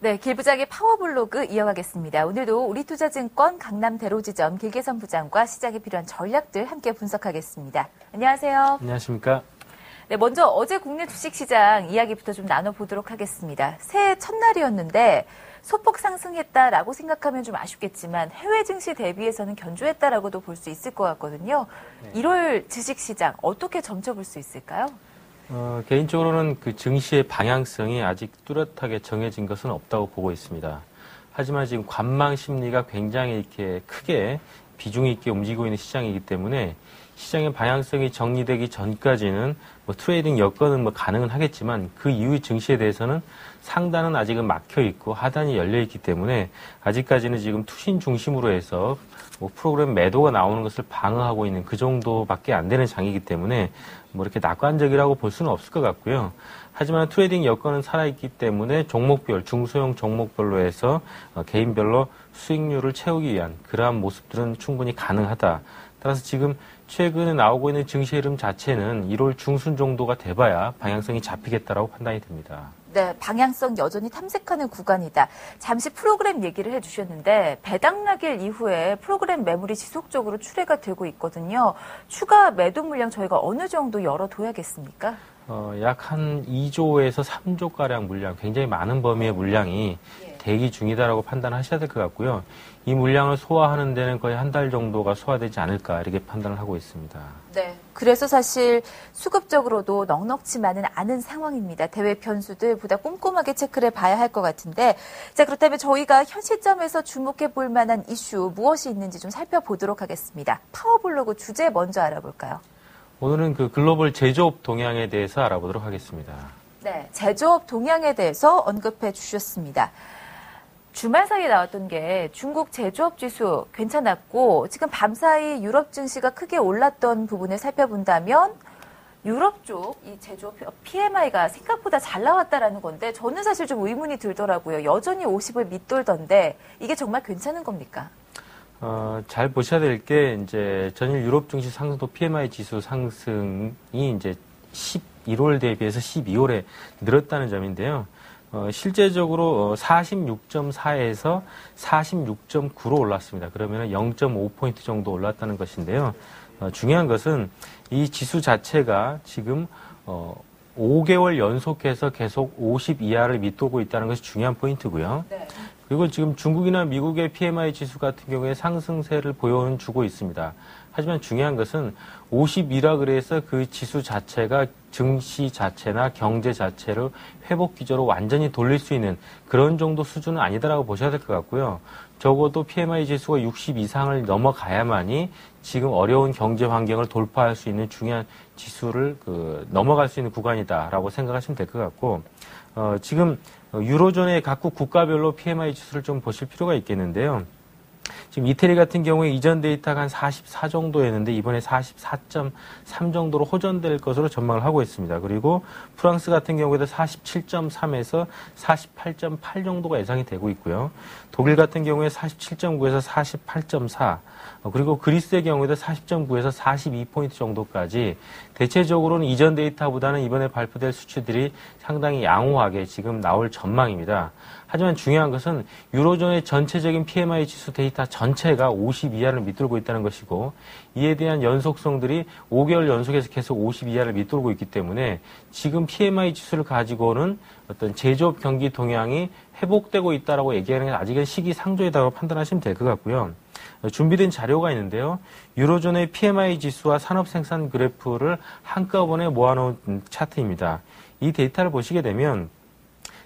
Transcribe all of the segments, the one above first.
네, 길부장의 파워블로그 이어가겠습니다. 오늘도 우리투자증권 강남대로지점 길계선 부장과 시장에 필요한 전략들 함께 분석하겠습니다. 안녕하세요. 안녕하십니까. 네, 먼저 어제 국내 주식시장 이야기부터 좀 나눠보도록 하겠습니다. 새해 첫날이었는데 소폭 상승했다라고 생각하면 좀 아쉽겠지만 해외 증시 대비해서는 견조했다라고도 볼 수 있을 것 같거든요. 1월 주식시장 어떻게 점쳐볼 수 있을까요? 개인적으로는 그 증시의 방향성이 아직 뚜렷하게 정해진 것은 없다고 보고 있습니다. 하지만 지금 관망 심리가 굉장히 이렇게 크게 비중 있게 움직이고 있는 시장이기 때문에 시장의 방향성이 정리되기 전까지는 트레이딩 여건은 가능은 하겠지만 그 이후의 증시에 대해서는 상단은 아직은 막혀 있고 하단이 열려 있기 때문에 아직까지는 지금 투신 중심으로 해서 프로그램 매도가 나오는 것을 방어하고 있는 그 정도밖에 안 되는 장이기 때문에 이렇게 낙관적이라고 볼 수는 없을 것 같고요. 하지만 트레이딩 여건은 살아있기 때문에 종목별, 중소형 종목별로 해서 개인별로 수익률을 채우기 위한 그러한 모습들은 충분히 가능하다. 따라서 지금 최근에 나오고 있는 증시 흐름 자체는 1월 중순 정도가 돼봐야 방향성이 잡히겠다라고 판단이 됩니다. 네, 방향성 여전히 탐색하는 구간이다. 잠시 프로그램 얘기를 해주셨는데 배당락일 이후에 프로그램 매물이 지속적으로 출회가 되고 있거든요. 추가 매도 물량 저희가 어느 정도 열어둬야겠습니까? 약 한 2조에서 3조가량 물량, 굉장히 많은 범위의 물량이 대기 중이다라고 판단하셔야 될 것 같고요. 이 물량을 소화하는 데는 거의 한 달 정도가 소화되지 않을까 이렇게 판단을 하고 있습니다. 네. 그래서 사실 수급적으로도 넉넉치만은 않은 상황입니다. 대외 변수들 보다 꼼꼼하게 체크를 해봐야 할 것 같은데 자 그렇다면 저희가 현 시점에서 주목해 볼 만한 이슈 무엇이 있는지 좀 살펴보도록 하겠습니다. 파워블로그 주제 먼저 알아볼까요? 오늘은 그 글로벌 제조업 동향에 대해서 알아보도록 하겠습니다. 네, 제조업 동향에 대해서 언급해 주셨습니다. 주말 사이에 나왔던 게 중국 제조업 지수 괜찮았고 지금 밤사이 유럽 증시가 크게 올랐던 부분을 살펴본다면 유럽 쪽 이 제조업 PMI가 생각보다 잘 나왔다라는 건데 저는 사실 좀 의문이 들더라고요. 여전히 50을 밑돌던데 이게 정말 괜찮은 겁니까? 잘 보셔야 될 게 이제 전일 유럽 증시 상승도 PMI 지수 상승이 이제 11월 대비해서 12월에 늘었다는 점인데요. 실제적으로 46.4에서 46.9로 올랐습니다. 그러면 0.5포인트 정도 올랐다는 것인데요. 중요한 것은 이 지수 자체가 지금 5개월 연속해서 계속 50 이하를 밑돌고 있다는 것이 중요한 포인트고요. 네. 그리고 지금 중국이나 미국의 PMI 지수 같은 경우에 상승세를 보여주고 있습니다. 하지만 중요한 것은 50이라 그래서 그 지수 자체가 증시 자체나 경제 자체를 회복 기조로 완전히 돌릴 수 있는 그런 정도 수준은 아니다라고 보셔야 될 것 같고요. 적어도 PMI 지수가 60 이상을 넘어가야만이 지금 어려운 경제 환경을 돌파할 수 있는 중요한 지수를 넘어갈 수 있는 구간이다라고 생각하시면 될 것 같고 지금 유로존의 각국 국가별로 PMI 지수를 좀 보실 필요가 있겠는데요. 지금 이태리 같은 경우에 이전 데이터가 한 44 정도였는데 이번에 44.3 정도로 호전될 것으로 전망을 하고 있습니다. 그리고 프랑스 같은 경우에도 47.3에서 48.8 정도가 예상이 되고 있고요. 독일 같은 경우에 47.9에서 48.4 그리고 그리스의 경우에도 40.9에서 42포인트 정도까지 대체적으로는 이전 데이터보다는 이번에 발표될 수치들이 상당히 양호하게 지금 나올 전망입니다. 하지만 중요한 것은 유로존의 전체적인 PMI 지수 데이터 전체가 50 이하를 밑돌고 있다는 것이고 이에 대한 연속성들이 5개월 연속해서 계속 50 이하를 밑돌고 있기 때문에 지금 PMI 지수를 가지고는 어떤 제조업 경기 동향이 회복되고 있다라고 얘기하는 게 아직은 시기상조이다고 판단하시면 될 것 같고요. 준비된 자료가 있는데요. 유로존의 PMI 지수와 산업생산 그래프를 한꺼번에 모아놓은 차트입니다. 이 데이터를 보시게 되면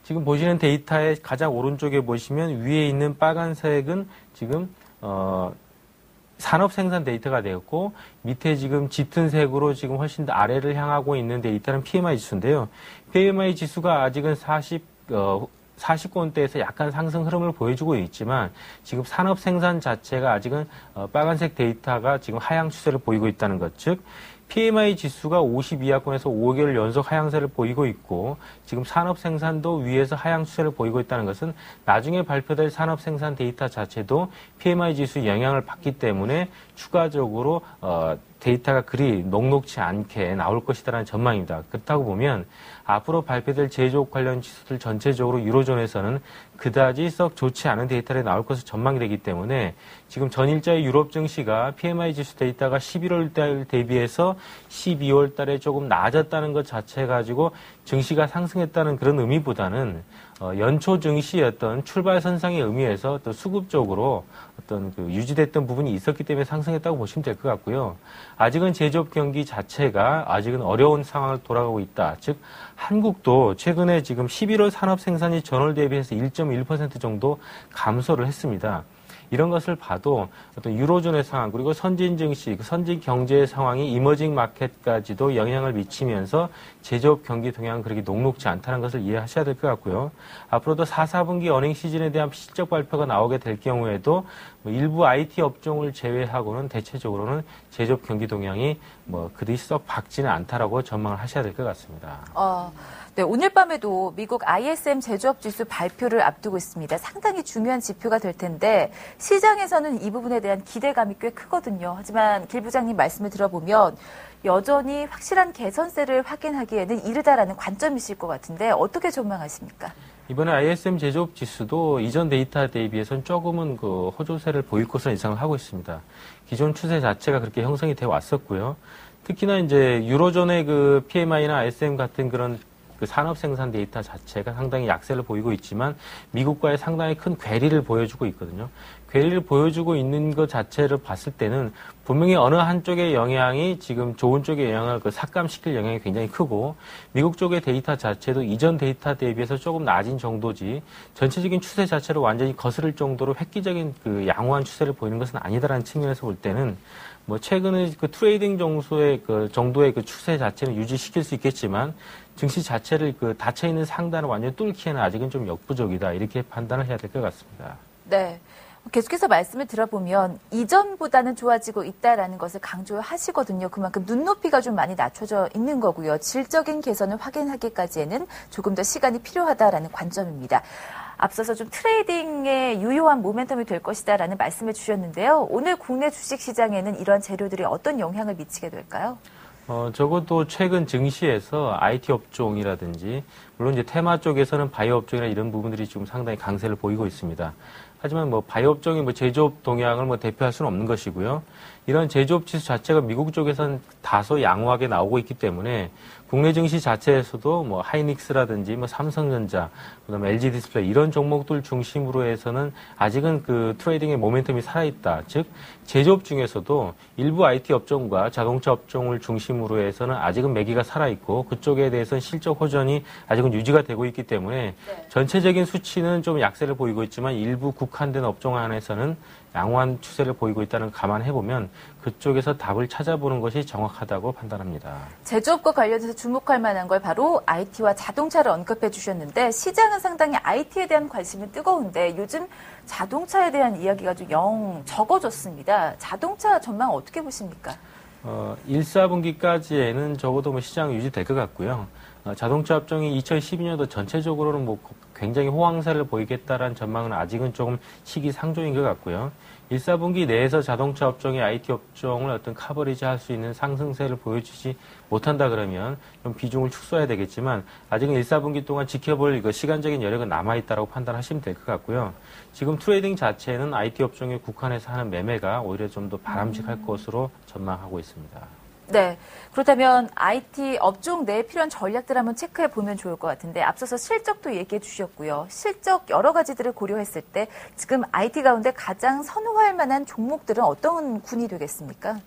지금 보시는 데이터의 가장 오른쪽에 보시면 위에 있는 빨간색은 지금 산업 생산 데이터가 되었고 밑에 지금 짙은 색으로 지금 훨씬 더 아래를 향하고 있는 데이터는 PMI 지수인데요. PMI 지수가 아직은 40권대에서 약간 상승 흐름을 보여주고 있지만 지금 산업 생산 자체가 아직은 빨간색 데이터가 지금 하향 추세를 보이고 있다는 것, 즉 PMI 지수가 50 이하권에서 5개월 연속 하향세를 보이고 있고 지금 산업 생산도 위에서 하향 추세를 보이고 있다는 것은 나중에 발표될 산업 생산 데이터 자체도 PMI 지수 영향을 받기 때문에 추가적으로 데이터가 그리 녹록치 않게 나올 것이다라는 전망입니다. 그렇다고 보면 앞으로 발표될 제조업 관련 지수들 전체적으로 유로존에서는 그다지 썩 좋지 않은 데이터가 나올 것으로 전망이 되기 때문에 지금 전일자의 유럽 증시가 PMI 지수 데이터가 11월 달 대비해서 12월 달에 조금 나아졌다는 것 자체 가지고 증시가 상승했다는 그런 의미보다는 연초 증시의 어떤 출발선상의 의미에서 또 수급적으로 어떤 그 유지됐던 부분이 있었기 때문에 상승했다고 보시면 될 것 같고요. 아직은 제조업 경기 자체가 아직은 어려운 상황을 돌아가고 있다. 즉 한국도 최근에 지금 11월 산업 생산이 전월 대비해서 1.1% 정도 감소를 했습니다. 이런 것을 봐도 어떤 유로존의 상황 그리고 선진 증시, 선진 경제의 상황이 이머징 마켓까지도 영향을 미치면서 제조업 경기 동향은 그렇게 녹록지 않다는 것을 이해하셔야 될 것 같고요. 앞으로도 4, 4분기 어닝 시즌에 대한 실적 발표가 나오게 될 경우에도 일부 IT 업종을 제외하고는 대체적으로는 제조업 경기 동향이 그리 썩 밝지는 않다라고 전망을 하셔야 될 것 같습니다. 네, 오늘 밤에도 미국 ISM 제조업 지수 발표를 앞두고 있습니다. 상당히 중요한 지표가 될 텐데 시장에서는 이 부분에 대한 기대감이 꽤 크거든요. 하지만 길 부장님 말씀을 들어보면 여전히 확실한 개선세를 확인하기에는 이르다라는 관점이실 것 같은데 어떻게 전망하십니까? 이번에 ISM 제조업 지수도 이전 데이터 대비해서는 조금은 그 호조세를 보일 것으로 예상을 하고 있습니다. 기존 추세 자체가 그렇게 형성이 되어 왔었고요. 특히나 이제 유로존의 그 PMI나 ISM 같은 그런 그 산업 생산 데이터 자체가 상당히 약세를 보이고 있지만 미국과의 상당히 큰 괴리를 보여주고 있거든요. 괴리를 보여주고 있는 것 자체를 봤을 때는 분명히 어느 한쪽의 영향이 지금 좋은 쪽의 영향을 삭감시킬 영향이 굉장히 크고 미국 쪽의 데이터 자체도 이전 데이터 대비해서 조금 낮은 정도지 전체적인 추세 자체를 완전히 거스를 정도로 획기적인 그 양호한 추세를 보이는 것은 아니다라는 측면에서 볼 때는 최근에 그 트레이딩 정도의 그 추세 자체는 유지시킬 수 있겠지만 증시 자체를 그 닫혀 있는 상단을 완전히 뚫기에는 아직은 좀 역부족이다 이렇게 판단을 해야 될 것 같습니다. 네. 계속해서 말씀을 들어보면 이전보다는 좋아지고 있다라는 것을 강조하시거든요. 그만큼 눈높이가 좀 많이 낮춰져 있는 거고요. 질적인 개선을 확인하기까지에는 조금 더 시간이 필요하다라는 관점입니다. 앞서서 좀 트레이딩에 유효한 모멘텀이 될 것이다라는 말씀을 주셨는데요. 오늘 국내 주식시장에는 이러한 재료들이 어떤 영향을 미치게 될까요? 적어도 최근 증시에서 IT 업종이라든지 물론 이제 테마 쪽에서는 바이오 업종이나 이런 부분들이 지금 상당히 강세를 보이고 있습니다. 하지만 바이오 업종이 제조업 동향을 대표할 수는 없는 것이고요. 이런 제조업 지수 자체가 미국 쪽에서는 다소 양호하게 나오고 있기 때문에 국내 증시 자체에서도 하이닉스라든지 삼성전자, 그다음에 LG 디스플레이 이런 종목들 중심으로 해서는 아직은 그 트레이딩의 모멘텀이 살아있다. 즉 제조업 중에서도 일부 IT 업종과 자동차 업종을 중심으로 해서는 아직은 매기가 살아있고 그쪽에 대해서는 실적 호전이 아직은 유지가 되고 있기 때문에 전체적인 수치는 좀 약세를 보이고 있지만 일부 국한된 업종 안에서는 양호한 추세를 보이고 있다는 걸 감안해보면 그쪽에서 답을 찾아보는 것이 정확하다고 판단합니다. 제조업과 관련해서 주목할 만한 걸 바로 IT와 자동차를 언급해 주셨는데 시장은 상당히 IT에 대한 관심이 뜨거운데 요즘 자동차에 대한 이야기가 좀 영 적어졌습니다. 자동차 전망 어떻게 보십니까? 1, 4분기까지에는 적어도 시장 유지될 것 같고요. 자동차 업종이 2012년도 전체적으로는 굉장히 호황세를 보이겠다라는 전망은 아직은 조금 시기상조인 것 같고요. 1, 4분기 내에서 자동차 업종이 IT 업종을 어떤 커버리지 할 수 있는 상승세를 보여주지 못한다 그러면 좀 비중을 축소해야 되겠지만 아직은 1, 4분기 동안 지켜볼 시간적인 여력은 남아있다고 판단하시면 될 것 같고요. 지금 트레이딩 자체는 IT 업종에 국한해서 하는 매매가 오히려 좀 더 바람직할 것으로 전망하고 있습니다. 네. 그렇다면 IT 업종 내에 필요한 전략들 한번 체크해 보면 좋을 것 같은데 앞서서 실적도 얘기해 주셨고요. 실적 여러 가지들을 고려했을 때 지금 IT 가운데 가장 선호할 만한 종목들은 어떤 군이 되겠습니까?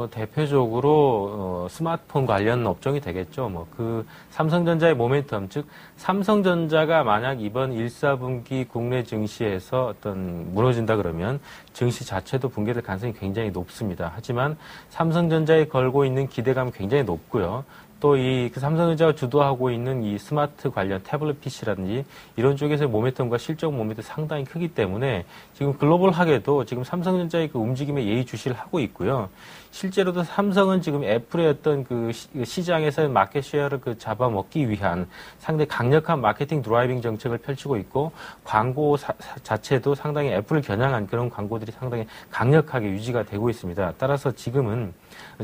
대표적으로 스마트폰 관련 업종이 되겠죠. 그 삼성전자의 모멘텀, 즉 삼성전자가 만약 이번 1, 4분기 국내 증시에서 어떤 무너진다 그러면 증시 자체도 붕괴될 가능성이 굉장히 높습니다. 하지만 삼성전자에 걸고 있는 기대감이 굉장히 높고요. 또 그 삼성전자가 주도하고 있는 이 스마트 관련 태블릿 PC라든지 이런 쪽에서의 모멘텀과 실적 모멘텀이 상당히 크기 때문에 지금 글로벌하게도 지금 삼성전자의 그 움직임에 예의주시를 하고 있고요. 실제로도 삼성은 지금 애플의 어떤 그 시장에서의 마켓 쉐어를 잡아먹기 위한 상당히 강력한 마케팅 드라이빙 정책을 펼치고 있고 광고 자체도 상당히 애플을 겨냥한 그런 광고들이 상당히 강력하게 유지가 되고 있습니다. 따라서 지금은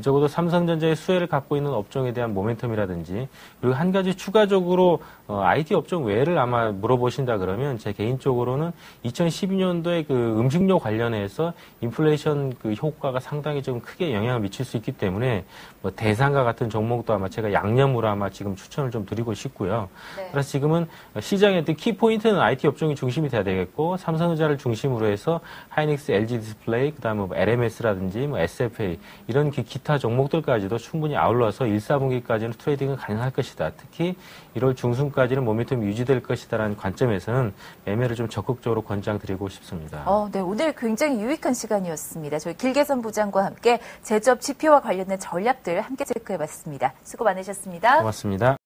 적어도 삼성전자의 수혜를 갖고 있는 업종에 대한 모멘텀이라든지 그리고 한 가지 추가적으로 IT 업종 외를 아마 물어보신다 그러면 제 개인적으로는 2012년도에 그 음식료 관련해서 인플레이션 그 효과가 상당히 좀 크게 영향을 미칠 수 있기 때문에 뭐 대상과 같은 종목도 아마 제가 양념으로 아마 지금 추천을 좀 드리고 싶고요. 네. 그래서 지금은 시장의 키포인트는 IT 업종이 중심이 돼야 되겠고 삼성전자를 중심으로 해서 하이닉스, LG 디스플레이, 그다음에 뭐 LMS라든지 뭐 SFA 이런 기타 종목들까지도 충분히 아울러서 1, 4분기까지는 트레이딩은 가능할 것이다. 특히 1월 중순까지는 모멘텀이 유지될 것이다라는 관점에서는 매매를 좀 적극적으로 권장드리고 싶습니다. 네, 오늘 굉장히 유익한 시간이었습니다. 저희 길계선 부장과 함께 제조업 지표와 관련된 전략들 함께 체크해봤습니다. 수고 많으셨습니다. 고맙습니다.